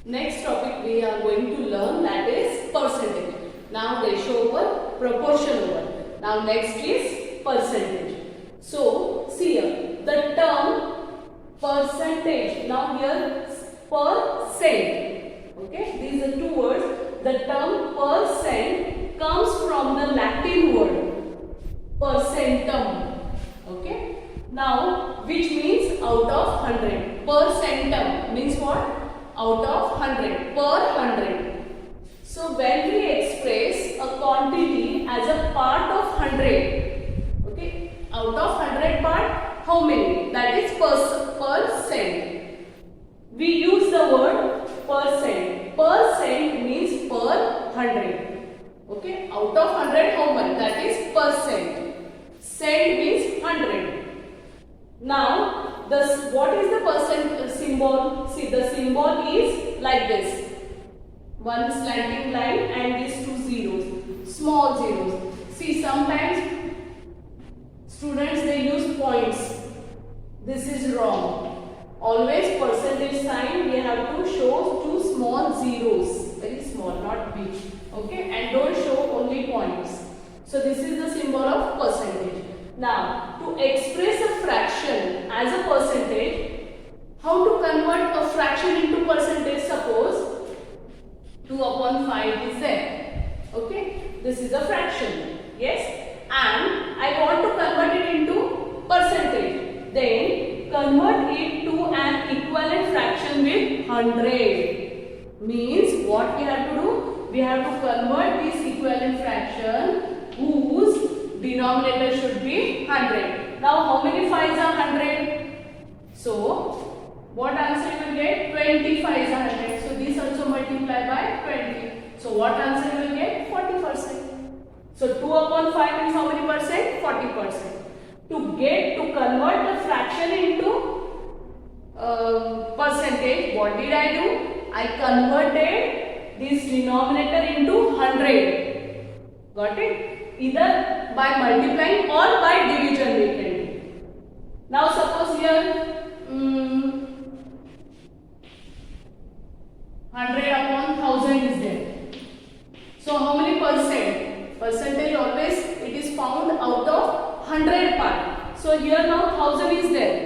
Next topic we are going to learn, that is percentage. Now ratio over proportion over. Now next is percentage. So see here the term percentage. Now here percent. Okay, these are two words. The term percent comes from the Latin word percentum. Okay. Now which means out of 100. Percentum means what? Out of 100, per 100. So when we express a quantity as a part of 100, okay, out of 100 part, how many? That is percent. We use the word percent. Percent means per 100. Okay, out of 100, how much? That is percent. Cent means 100. Now, what is the percent symbol? See, the symbol is like this. One slanting line and these two zeros. Small zeros. See, sometimes students they use points. This is wrong. Always percentage sign we have to show two small zeros. Very small, not big. Okay, and don't show only points. So this is the symbol of percentage. Now, to express a fraction as a percentage, how to convert a fraction into percentage? Suppose 2 upon 5 is there. Okay, this is a fraction. Yes, and I want to convert it into percentage. Then convert it to an equivalent fraction with 100. Means what we have to do? We have to convert this equivalent fraction whose denominator should be 100. Now how many 5s are 100? So what answer you will get? 20 5s are 100. So this also multiply by 20. So what answer you will get? 40%. So 2 upon 5 means how many percent? 40%. To convert the fraction into percentage, what did I do? I converted this denominator into 100. Got it? Either by multiplying or by division we can do. Now suppose here 100 upon 1000 is there. So how many percent? Percentage always it is found out of 100 part. So here now 1000 is there.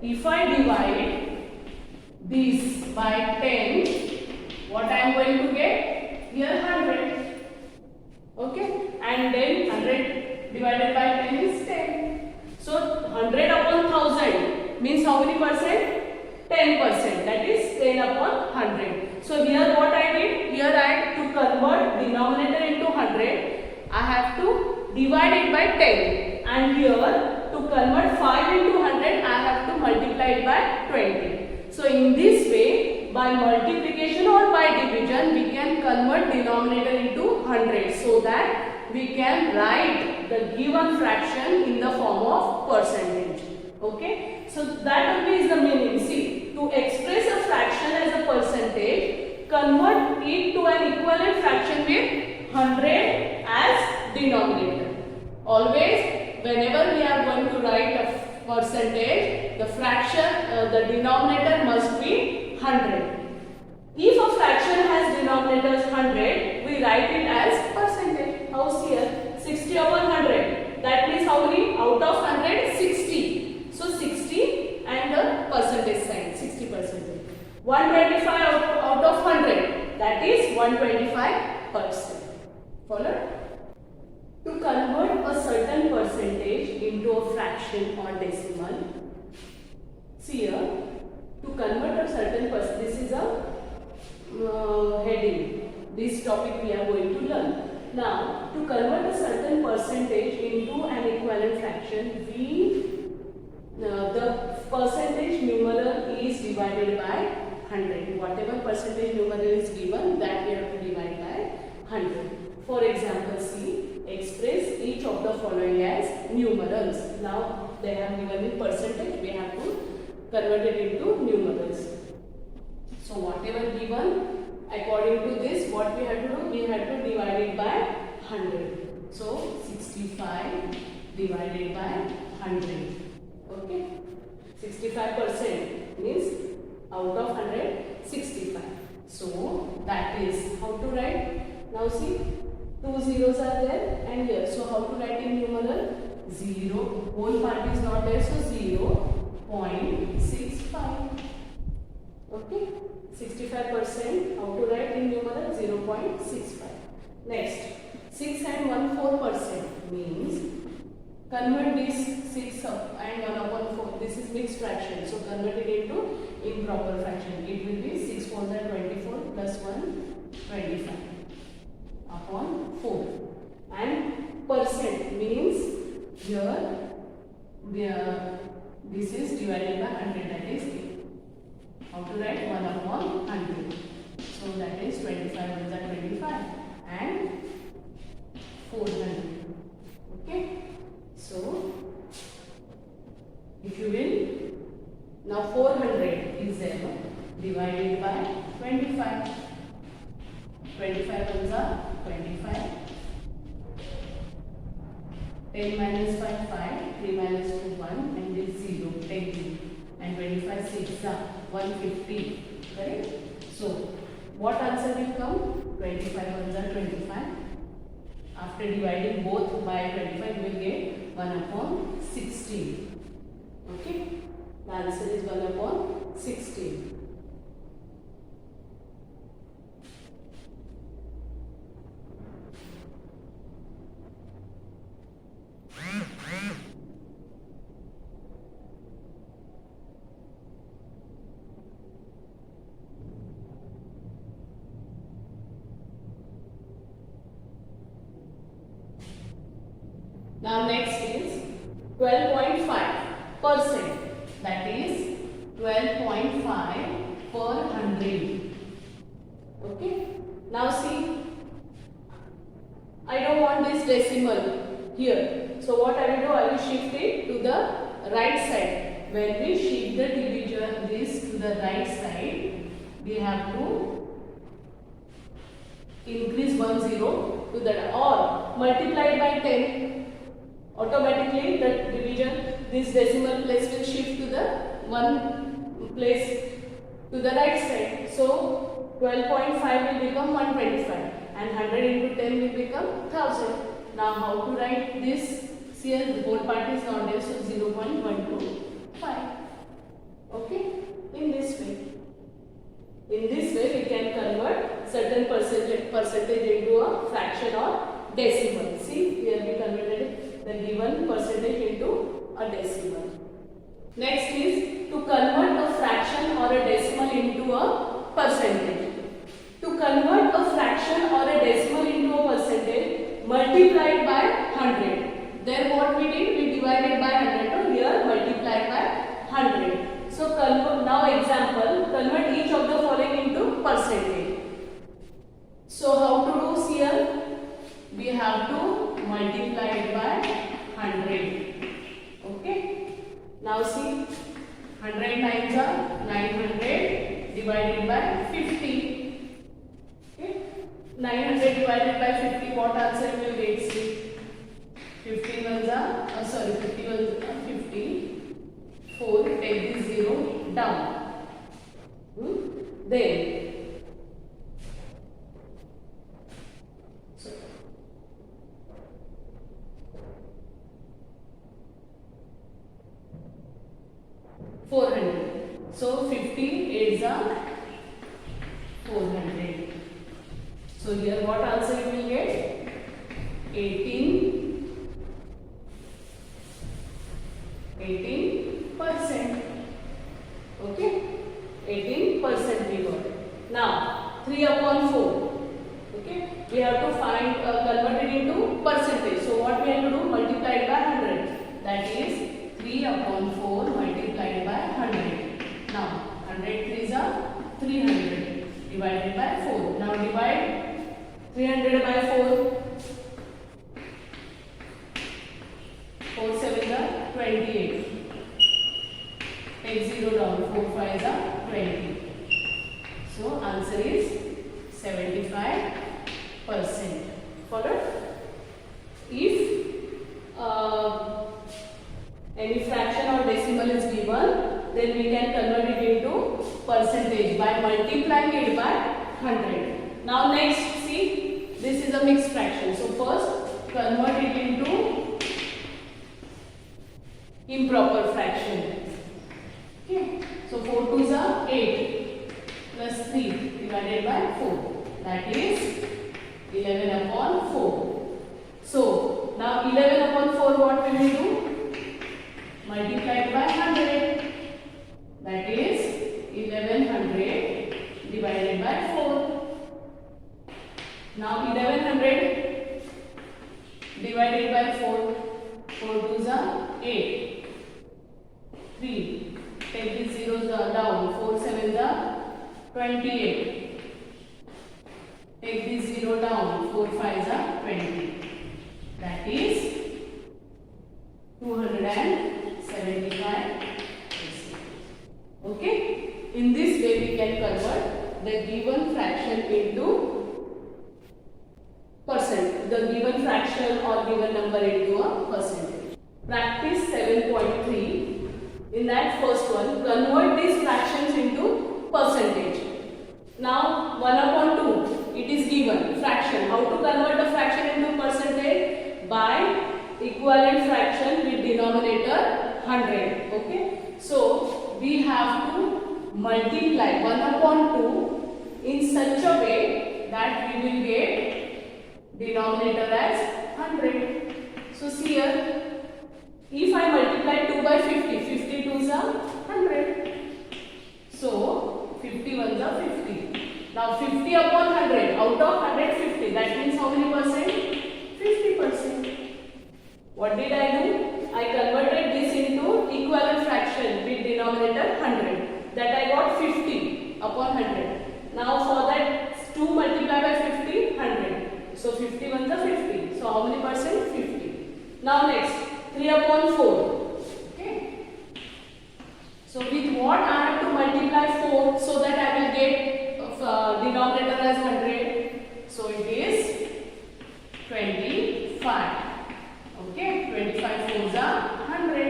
If I divide this by 10, what I am going to get? Here 100. Okay, and then 100 divided by 10 is 10. So 100 upon 1000 means how many percent? 10%. That is 10 upon 100. So here what I did? Here I to convert denominator into 100, I have to divide it by 10. And here to convert 5 into 100, I have to multiply it by 20. So in this way, by multiplication or by division, we can convert denominator into 100 so that we can write the given fraction in the form of percentage. Okay, so that only is the meaning. See, to express a fraction as a percentage, convert it to an equivalent fraction with 100 as denominator. Always, whenever we are going to write a percentage, the fraction, the denominator must be 100. If a fraction has denominators 100, we write it as percentage. How's here? 60 upon 100. That means how many? Out of 100, 60. So 60 and the percentage sign, 60%. 125 out of 100. That is 125%. Follow? To convert a certain percentage into a fraction or decimal, see here, to convert a certain percentage, this is a heading. This topic we are going to learn. Now, to convert a certain percentage into an equivalent fraction, the percentage numeral is divided by 100. Whatever percentage numeral is given, that we have to divide by 100. For example, see, express each of the following as numerals. Now, they have given in percentage, we have to convert it into numerals. So, whatever given, according to this, what we have to do? We have to divide it by 100. So, 65 divided by 100. Okay? 65% means out of 100, 65. So that is how to write. Now see, two zeros are there and here. So how to write in numeral? 0. Whole part is not there, so 0.65. Okay. 65%. How to write in numeral? 0.65. Next, 6 and 1/4% means convert this 6 and 1/4. This is mixed fraction. So convert it into improper fraction. It will be 6 4s are 24 plus 1 25 upon 4. And percent means here this is divided by 100, that is how to write 1/100. So that is 25 1s are 25 and 400. Okay. So if you will, now 400 is there divided by 25. 25 ones are 25. 10 minus 5 5, 3 minus 2 1 and this 0 10 and 25 6 are 150. Correct? So what answer will come? 25 ones are 25. After dividing both by 25, we will get 1/16. Okay? The answer is 1/16. Now next is 12.5%. That is 12.5 per 100. Okay. Now see, I don't want this decimal here. So what I will do, I will shift it to the right side. When we shift the division this to the right side, we have to increase 1 0 to the or multiply it by 10. Automatically the division, this decimal place will shift to the one place to the right side. So 12.5 will become 125 and 100 into 10 will become 1000. Now how to write this? See, the whole part is not there, so 0.125. Okay, in this way. In this way we can convert certain percentage into a fraction or decimal. See, here we converted the given percentage into a decimal. Next is to convert a fraction or a decimal into a percentage. To convert a fraction or a decimal into a percentage, multiply it by 100. Then what we did? We divided by 100. So here multiply by 100. So now example, convert each of the following into percentage. So how to do here? We have to multiply it by 100. Okay. Now see, 100 times are 900 divided by 50. Okay. 900 divided by 50. What answer you will get? See, 50 ones are 50. 4. Take this 0 down. Then. 400. So 50 is a 400. So here what answer you will get? 18%. Okay, 18% we got. Now 3/4. Okay, we have to find convert it into percentage. So what we have to do? Multiply it by 100. That is 3/4 multiplied by 100. Now 100 3s are 300 divided by 4. Now divide 300 by 4. 4 7s are 28. Take 0 down. 4 5s are 20. So answer is 75%. Followed? If any fraction or decimal is given, then we can convert it into percentage by multiplying it by 100. Now next, see, this is a mixed fraction. So first convert it into improper fraction. Okay. So 4 2s are 8 plus 3 divided by 4. That is 11 upon 4. So now 11 upon 4 what will we do? Multiplied by 100. That is 1100 divided by 4. Now 1100 divided by 4. 4 2s are 8. 3. Take these zeros down. 4 7s are 28. Take this 0 down. 4 5s are 20. That is 275. Okay. In this way we can convert the given fraction into percent. The given fraction or given number into a percentage. Practice 7.3. In that first one, convert these fractions into percentage. Now 1 upon 2, it is given fraction. How to convert the fraction into percentage? By equivalent fraction with denominator 100. Okay. So we have to multiply 1 upon 2 in such a way that we will get denominator as 100. So see here, if I multiply 2 by 50, 50 2s are 100. So 50 ones are 50. Now 50 upon 100, out of 150, that means how many percent? 50%. What did I do? I converted this into equivalent fraction with denominator 100. That I got 50 upon 100. Now for that 2 multiplied by 50, 100. So 50 ones are 50. So how many percent? 50. Now next, 3 upon 4. Okay. So with what I have to multiply 4 so that I will get denominator as 100. So it is 25. Okay. 25 4s are 100.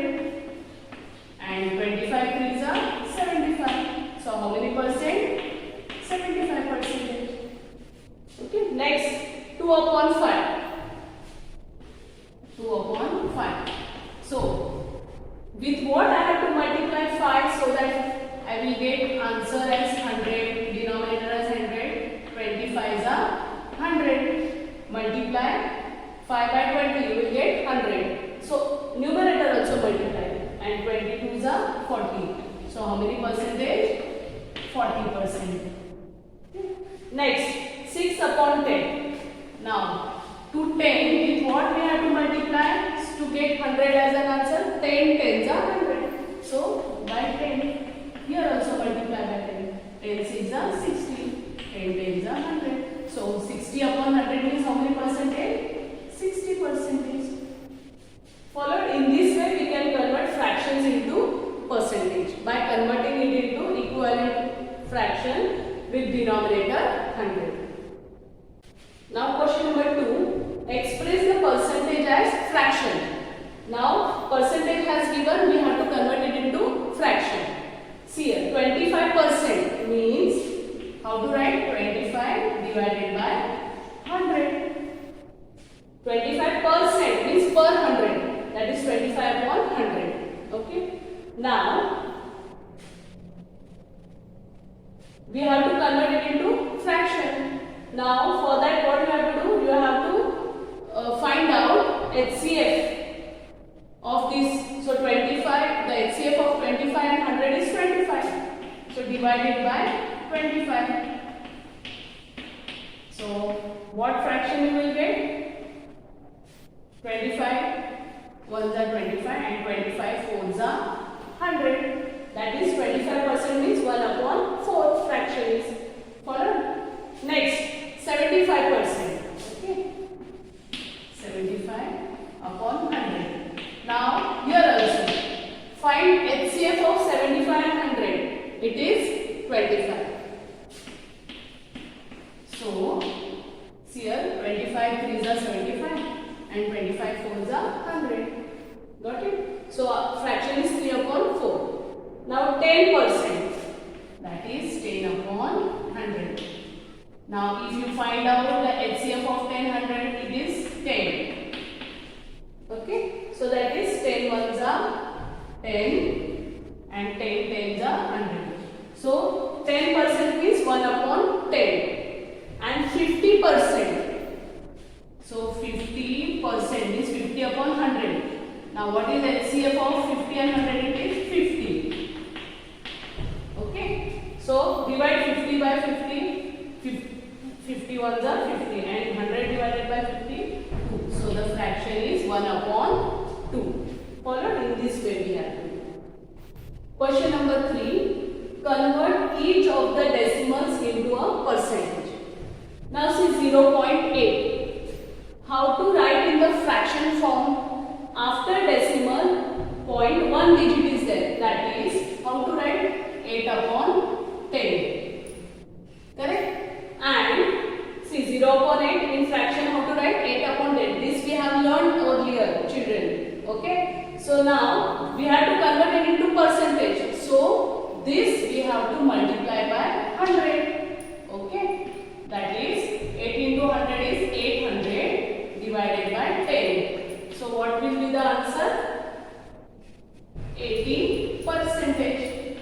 And 25 3s are 75. So how many percent? 75%. Okay. Next, 2 upon 5. 2 upon 5. So, with what I have to multiply 5 so that I will get answer as 100, denominator as 100, 25s are 100. Multiply 5 by 20, you will get 100. So, numerator also multiply and 22s are 40. So, how many percentage? 40%. Next, 6 upon 10. Now, to 10, with what we have to multiply to get 100 as an answer? 10 10s are 100. So, by 10. Here also multiply by 10. 10 6s are 60. 10 10s are 100. So, 60 upon 100 means how many percentage? 60%. Followed in this way, we can convert fractions into percentage by converting it into equivalent fraction with denominator 100. Now question number 2, express the percentage as fraction. Now percentage has given, we have to convert it into fraction. See here, 25% means, how to write? 25 divided by 100. 25% means per 100, that is 25 upon 100. Okay. Now we have to convert it into fraction. Now for that what you have to do? You have to find out HCF of this. So 25, the HCF of 25 and 100 is 25. So divided by 25. So what fraction you will get? 25 ones are 25 and 25 fours are 100. That is 25% means 1 upon 4 fraction is followed. Next, 75%. Okay. 75 upon 100. Now here also find HCF of 75 and 100. It is 25. So here 25 3s are 75 and 25 4s are 100. Got it? So fraction is 3 upon 4. Now 10%. That is 10 upon 100. find out the HCF of 10, 100, it is 10. Okay, so that is 10 ones are 10 and 10 tens are 100. So 10% means 1 upon 10 and 50%. So 50% means 50 upon 100. Now what is HCF of 50 and 100? It is 50. Okay, so divide 50 by 50. 50 ones are 50 and 100 divided by 50, 2. So the fraction is 1 upon 2. Followed in this way we have to do. Question number 3. Convert each of the decimals into a percentage. Now see 0.8. How to write in the fraction form? After decimal point, 1 digit is there. That is, how to write? 8 upon 10. Correct? And see 0 upon 8 in fraction, how to write? 8 upon 10. This we have learned earlier, children. Okay? So now we have to convert it into percentage. So this we have to multiply by 100. Okay? That is 8 into 100 is 800 divided by 10. So what will be the answer? 80%.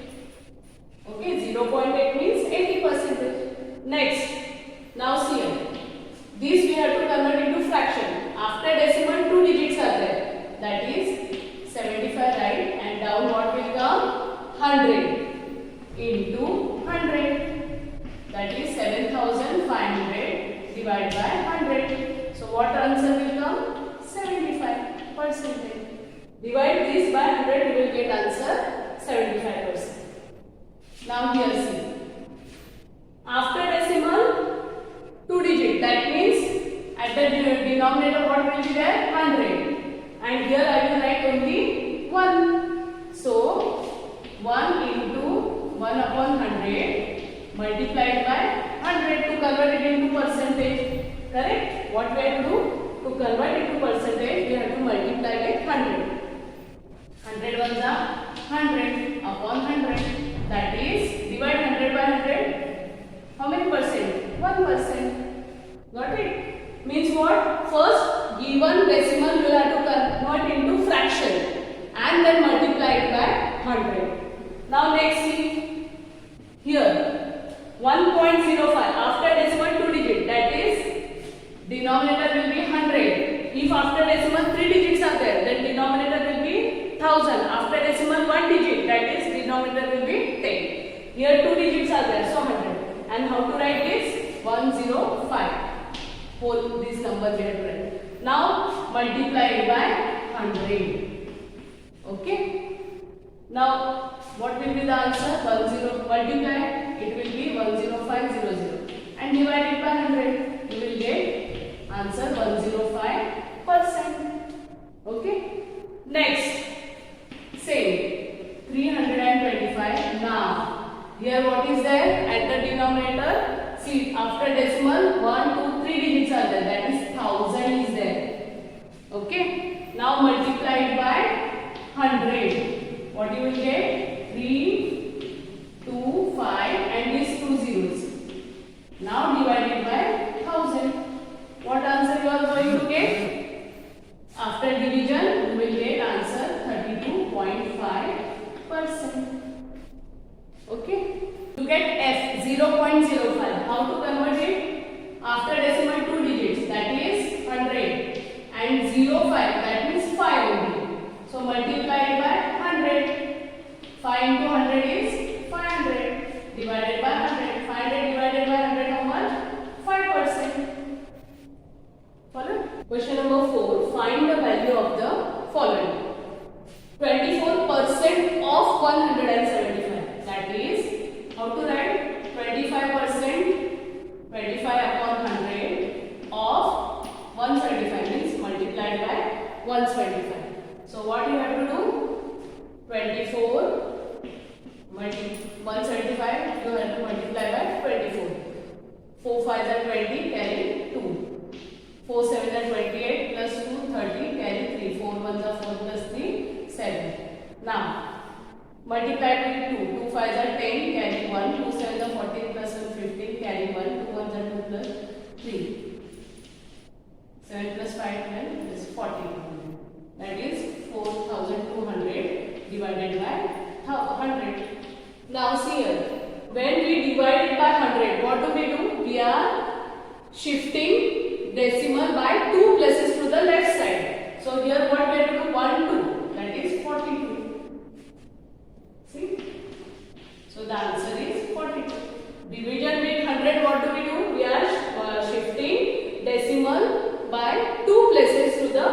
Okay, 0.8 means 80%. Next, now see here. This we have to convert into fraction. After decimal, 2 digits are there. That is 75, right? And down what will come? 100 into 100. That is 7,500 divided by 100. So what answer will come? 75%. Divide this by 100, you will get answer 75%. Now here see. After decimal, 2 digit. That means at the denominator what will be there? 100. And here I will write only 1. So 1 into 1 upon 100 multiplied by 100 to convert it into percentage. Correct? What we have to do? To convert it to percentage, we have to multiply with 100. 100 ones are 100 upon 100. That is, divide 100 by 100. How many percent? 1%. Got it? Means what? First, given decimal you have to convert into fraction and then multiply it by 100. Now next see. Here, 1.05. After decimal 2 digit. That is, denominator will be 100. If after decimal 3 digits are there, then denominator will be 1000. After decimal 1 digit, that is denominator will be 10. Here 2 digits are there, so 100. And how to write this? 105. Whole this number we have to write. Now multiply it by 100. Okay. Now what will be the answer? 10 multiply. It will be 10500. And divide it by 100. You will get answer 105%. Okay. Next, same 325. Now here what is there at the denominator? See, after decimal 1, 2, 3 digits are there. That is 1000 is there. Okay. Now multiply it by 100. What you will get? 3, 2, 5 and these 2 zeros. Now divide it by 1000. What answer you are going to get? After division, you will get answer 32.5%. Okay. To get F 0.05, how to convert it? After decimal 2 digits, that is 100 and 05, that means 5 only. So multiply it by 100. 5 into 100 is 500 divided by 100. 500 divided by 100, how much? 5%. Follow? Question number 4. Find the value of the following. 24% of 175. That is, how to write? 25%, 25 upon 100 of 175 means multiplied by 125. So what you have to do? 24 175 you have to multiply by 24. 4 5 are 20, carry 2. 4 7 are 28 plus 2 30, carry 3. 4 1 are 4 plus 3 7. Now multiply with 2. 2 5 are 10, carry 1. 2 7 are 14 plus 1 15, carry 1. 2 1 are 2 plus 3. 7 plus 5, 12 is 40. That is 4200 divided by 100. Now see here, when we divide it by 100, what do? We are shifting decimal by 2 places to the left side. So here what we have to do? 1, 2. That is 42. See? So the answer is 42. Division with 100, what do? We are shifting decimal by 2 places to the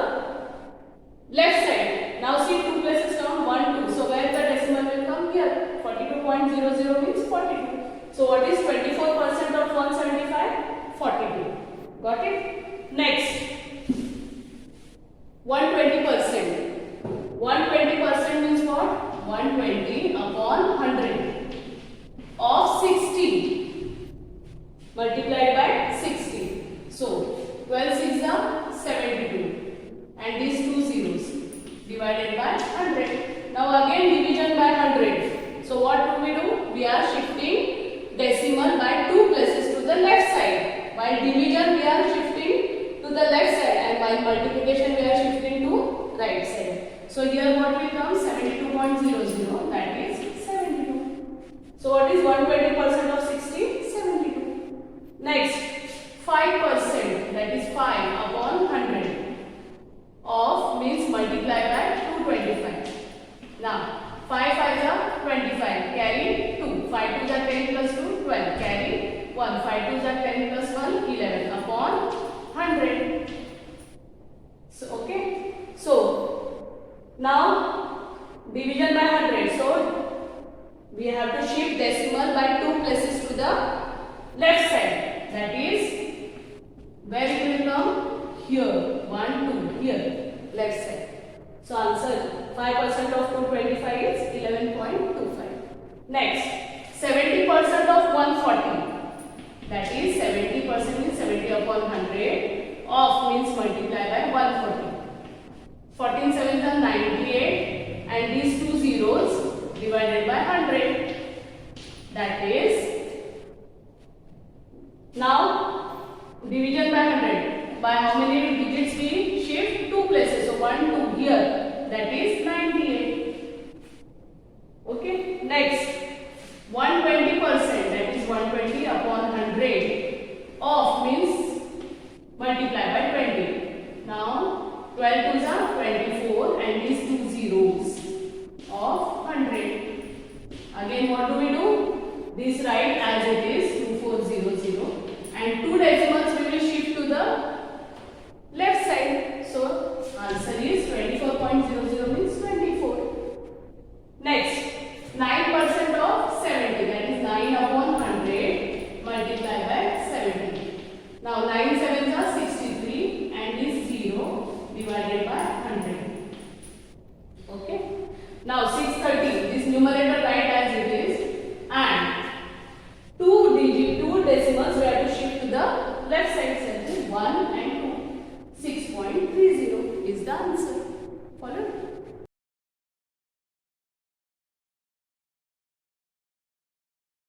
left side. Now see 2 places down, 1, 2. So where the decimal will come? Here. 42.00 means 42. So what is 24% of 175? 42. Got it? Next. 120%. 120% means what? 120 upon 100 of 60 multiplied by 60. So 12 6 are 72 and these two zeros divided by 100. Now again division by 100. So what do? We are shifting decimal by 2 places to the left side. While division we are shifting to the left side and while multiplication we are shifting to right side. So here what will come? 72.00, that is 72. So what is 120% of 60? 72. Next, 5%, that is 5 upon 100 of means multiply by 225. Now 5 5s are 25, carry 2, 5 2s are 10 plus 2, 12, carry 1, 5 2s are 10 plus 1, 11 upon 100. So okay, so now division by 100. So we have to shift decimal by 2 places to the left side. That is where it will come? Here. 1 2 here, left side. So answer 5% of 225 is 11.25. Next, 70% of 140. That is 70% means 70 upon 100. Of means multiply by 140. 14 7s are 98 and these two zeros divided by 100. That is, now division by 100. By how many digits we shift? 2 places. So 1 2 here. That is 98. Okay. Next, 120%. That is 120 upon 100 of means multiply by 20. Now 12 2s are 24 and these two zeros of 100. Again what do? This write as it is 2400 and two decimals we will shift